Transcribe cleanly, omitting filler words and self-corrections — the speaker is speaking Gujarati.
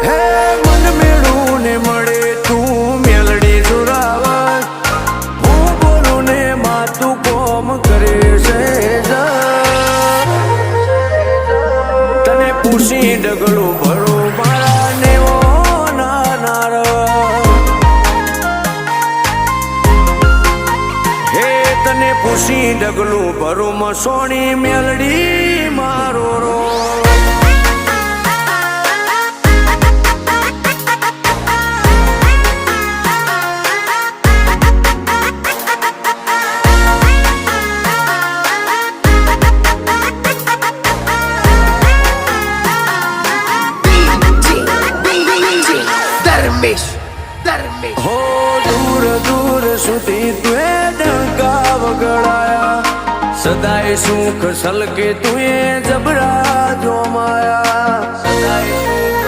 હે મન મેળું ને મળે તું મેલડી સુરાવત હું બોલું ને માતું કોમ કરે છે તને પૂછી ડગલું ભરું મારા નેવો નાનાર હે તને પૂછી ડગલું ભરું મસોણી મેલડી મારો રો हो दूर दूर सुधी तुए डंका वगड़ाया सदाए सुख सलके तुए जबरा जो माया